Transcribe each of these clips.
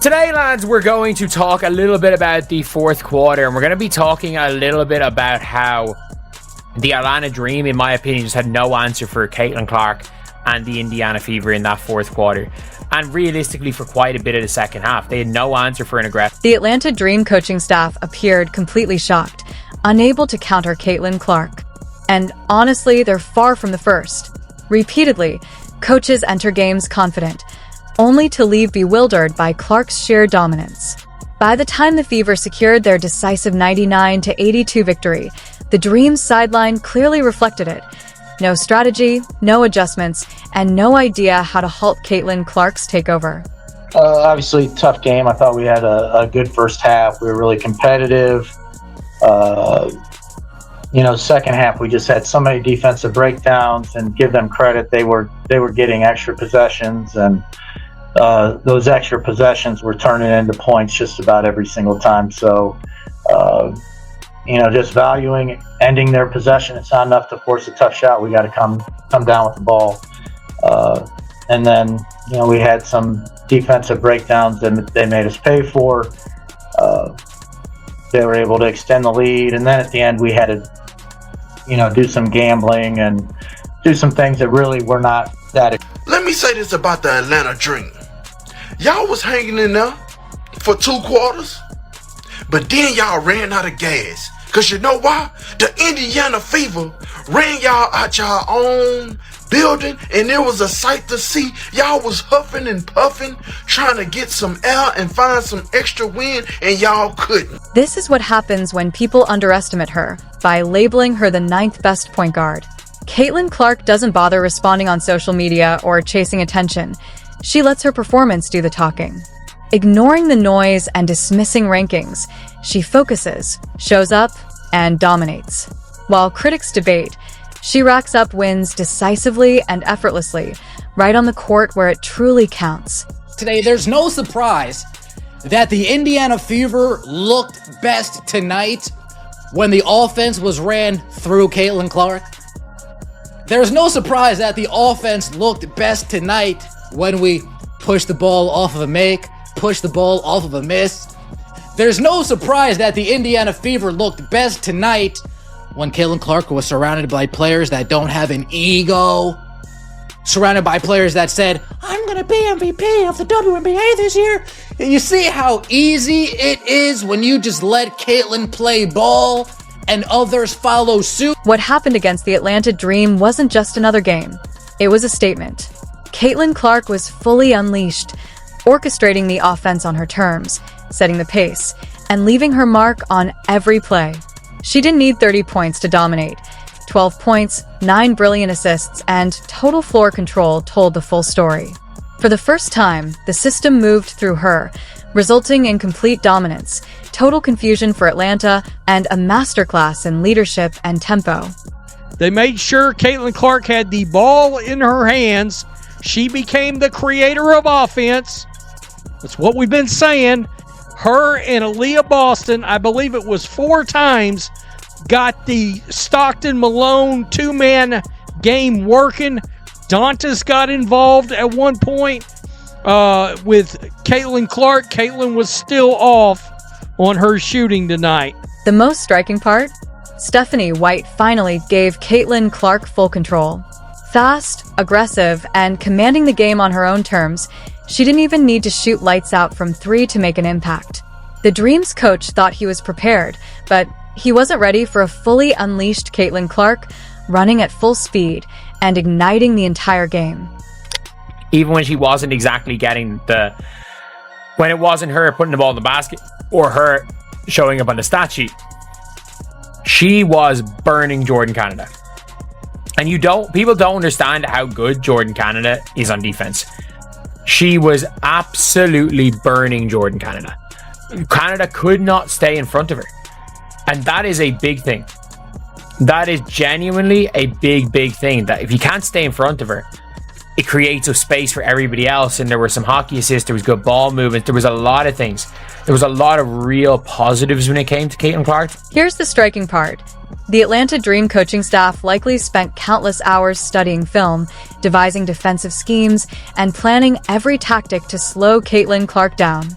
Today, lads, we're going to talk a little bit about the fourth quarter, and we're going to be talking a little bit about how the Atlanta Dream, in my opinion, just had no answer for Caitlin Clark and the Indiana Fever in that fourth quarter. And realistically, for quite a bit of the second half, they had no answer for an aggressive. The Atlanta Dream coaching staff appeared completely shocked, unable to counter Caitlin Clark. And honestly, they're far from the first. Repeatedly, coaches enter games confident, only to leave bewildered by Clark's sheer dominance. By the time the Fever secured their decisive 99-82 victory, the Dream's sideline clearly reflected it. No strategy, no adjustments, and no idea how to halt Caitlin Clark's takeover. Obviously, tough game. I thought we had a good first half. We were really competitive. Second half we just had so many defensive breakdowns, and give them credit, they were getting extra possessions, and those extra possessions were turning into points just about every single time. So, just valuing ending their possession. It's not enough to force a tough shot. We got to come down with the ball. And then, we had some defensive breakdowns that they made us pay for. They were able to extend the lead. And then at the end, we had to, do some gambling and do some things that really were not that. Let me say this about the Atlanta Dream. Y'all was hanging in there for 2 quarters, but then y'all ran out of gas. Cause you know why? The Indiana Fever ran y'all out y'all own building, and it was a sight to see. Y'all was huffing and puffing, trying to get some air and find some extra wind, and y'all couldn't. This is what happens when people underestimate her by labeling her the 9th best point guard. Caitlin Clark doesn't bother responding on social media or chasing attention. She lets her performance do the talking. Ignoring the noise and dismissing rankings, she focuses, shows up, and dominates. While critics debate, she racks up wins decisively and effortlessly, right on the court where it truly counts. Today, there's no surprise that the Indiana Fever looked best tonight when the offense was ran through Caitlin Clark. There's no surprise that the offense looked best tonight when we pushed the ball off of a make, pushed the ball off of a miss. There's no surprise that the Indiana Fever looked best tonight when Caitlin Clark was surrounded by players that don't have an ego, surrounded by players that said, I'm going to be MVP of the WNBA this year. And you see how easy it is when you just let Caitlin play ball and others follow suit. What happened against the Atlanta Dream wasn't just another game. It was a statement. Caitlin Clark was fully unleashed, orchestrating the offense on her terms, setting the pace, and leaving her mark on every play. She didn't need 30 points to dominate. 12 points, 9 brilliant assists, and total floor control told the full story. For the first time, the system moved through her, resulting in complete dominance, total confusion for Atlanta, and a masterclass in leadership and tempo. They made sure Caitlin Clark had the ball in her hands. She became the creator of offense. That's what we've been saying. Her and Aaliyah Boston, I believe it was 4 times, got the Stockton-Malone 2-man game working. Dantas got involved at one point with Caitlin Clark. Caitlin was still off on her shooting tonight. The most striking part? Stephanie White finally gave Caitlin Clark full control. Fast, aggressive, and commanding the game on her own terms, she didn't even need to shoot lights out from 3 to make an impact. The Dream's coach thought he was prepared, but he wasn't ready for a fully unleashed Caitlin Clark running at full speed and igniting the entire game. Even when she wasn't exactly getting when it wasn't her putting the ball in the basket or her showing up on the stat sheet, she was burning Jordan Canada. And people don't understand how good Jordan Canada is on defense. She was absolutely burning Jordan Canada. Canada could not stay in front of her. And that is a big thing. That is genuinely a big, big thing. That if you can't stay in front of her, it creates a space for everybody else. And there were some hockey assists. There was good ball movement. There was a lot of things. There was a lot of real positives when it came to Caitlin Clark. Here's the striking part. The Atlanta Dream coaching staff likely spent countless hours studying film, devising defensive schemes, and planning every tactic to slow Caitlin Clark down.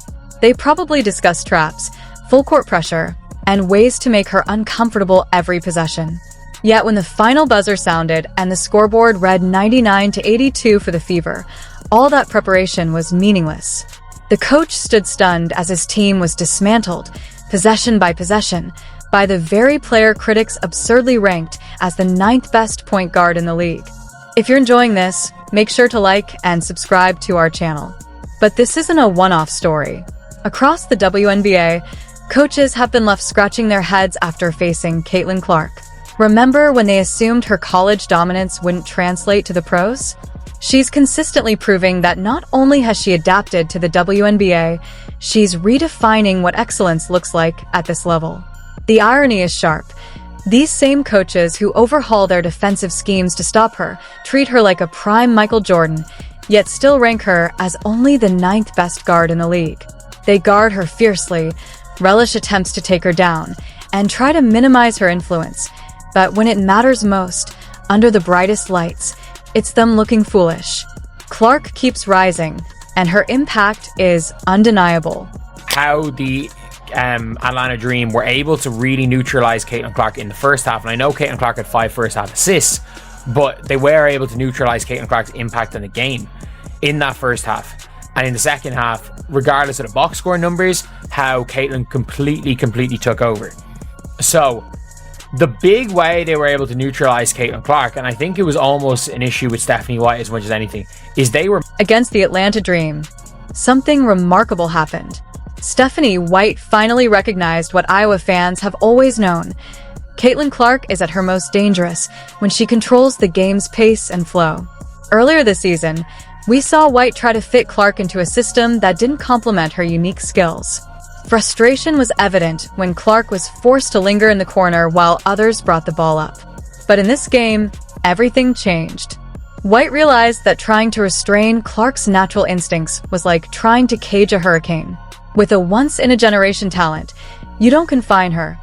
They probably discussed traps, full court pressure, and ways to make her uncomfortable every possession. Yet when the final buzzer sounded and the scoreboard read 99-82 for the Fever, all that preparation was meaningless. The coach stood stunned as his team was dismantled, possession by possession, by the very player critics absurdly ranked as the 9th best point guard in the league. If you're enjoying this, make sure to like and subscribe to our channel. But this isn't a one-off story. Across the WNBA, coaches have been left scratching their heads after facing Caitlin Clark. Remember when they assumed her college dominance wouldn't translate to the pros? She's consistently proving that not only has she adapted to the WNBA, she's redefining what excellence looks like at this level. The irony is sharp. These same coaches who overhaul their defensive schemes to stop her treat her like a prime Michael Jordan, yet still rank her as only the 9th best guard in the league. They guard her fiercely, relish attempts to take her down, and try to minimize her influence. But when it matters most, under the brightest lights, it's them looking foolish. Clark keeps rising, and her impact is undeniable. How the Atlanta Dream were able to really neutralize Caitlin Clark in the first half. And I know Caitlin Clark had 5 first half assists, but they were able to neutralize Caitlin Clark's impact on the game in that first half. And in the second half, regardless of the box score numbers, how Caitlin completely took over. So the big way they were able to neutralize Caitlin Clark, and I think it was almost an issue with Stephanie White as much as anything, is they were against the Atlanta Dream. Something remarkable happened. Stephanie White finally recognized what Iowa fans have always known. Caitlin Clark is at her most dangerous when she controls the game's pace and flow. Earlier this season, we saw White try to fit Clark into a system that didn't complement her unique skills. Frustration was evident when Clark was forced to linger in the corner while others brought the ball up. But in this game, everything changed. White realized that trying to restrain Clark's natural instincts was like trying to cage a hurricane. With a once-in-a-generation talent, you don't confine her.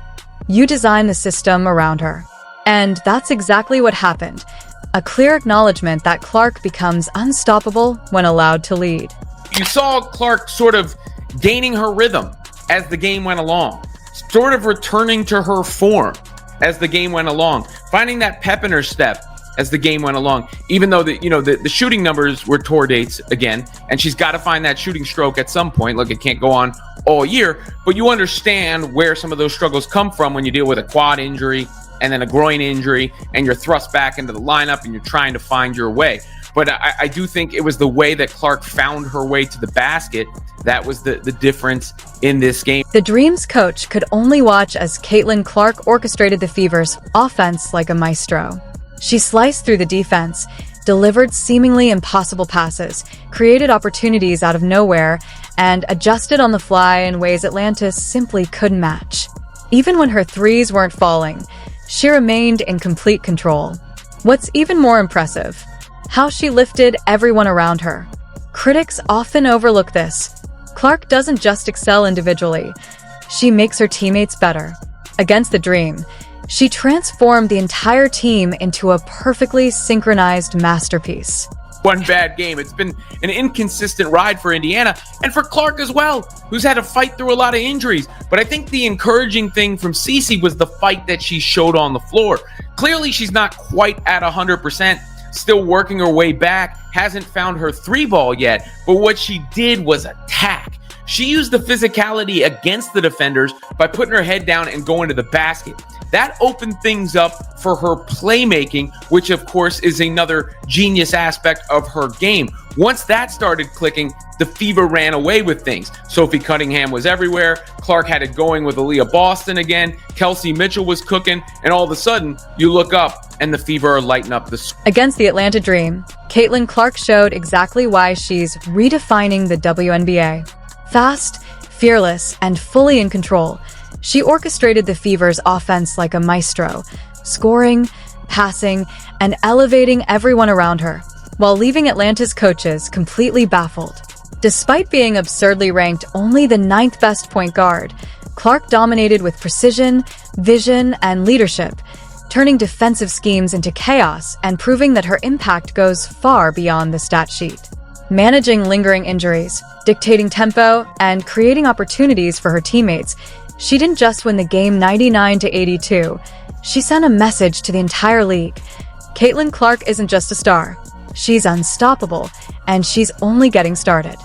You design the system around her. And that's exactly what happened. A clear acknowledgement that Clark becomes unstoppable when allowed to lead. You saw Clark sort of gaining her rhythm as the game went along, sort of returning to her form as the game went along, finding that pep in her step as the game went along, even though the shooting numbers were tour dates again, and she's got to find that shooting stroke at some point. Look, it can't go on all year, but you understand where some of those struggles come from when you deal with a quad injury and then a groin injury, and you're thrust back into the lineup and you're trying to find your way. But I do think it was the way that Clark found her way to the basket that was the difference in this game. The Dream's coach could only watch as Caitlin Clark orchestrated the Fever's offense like a maestro. She sliced through the defense, delivered seemingly impossible passes, created opportunities out of nowhere, and adjusted on the fly in ways Atlanta simply couldn't match. Even when her threes weren't falling, she remained in complete control. What's even more impressive, how she lifted everyone around her. Critics often overlook this. Clark doesn't just excel individually, she makes her teammates better. Against the Dream, she transformed the entire team into a perfectly synchronized masterpiece. One bad game. It's been an inconsistent ride for Indiana and for Clark as well, who's had to fight through a lot of injuries. But I think the encouraging thing from Cece was the fight that she showed on the floor. Clearly, she's not quite at 100%, still working her way back, hasn't found her 3-ball yet, but what she did was attack. She used the physicality against the defenders by putting her head down and going to the basket. That opened things up for her playmaking, which of course is another genius aspect of her game. Once that started clicking, the Fever ran away with things. Sophie Cunningham was everywhere. Clark had it going with Aaliyah Boston again. Kelsey Mitchell was cooking. And all of a sudden, you look up and the Fever are lighting up the... Against the Atlanta Dream, Caitlin Clark showed exactly why she's redefining the WNBA. Fast, fearless, and fully in control, she orchestrated the Fever's offense like a maestro, scoring, passing, and elevating everyone around her, while leaving Atlanta's coaches completely baffled. Despite being absurdly ranked only the 9th best point guard, Clark dominated with precision, vision, and leadership, turning defensive schemes into chaos and proving that her impact goes far beyond the stat sheet. Managing lingering injuries, dictating tempo, and creating opportunities for her teammates, she didn't just win the game 99-82. She sent a message to the entire league. Caitlin Clark isn't just a star. She's unstoppable, and she's only getting started.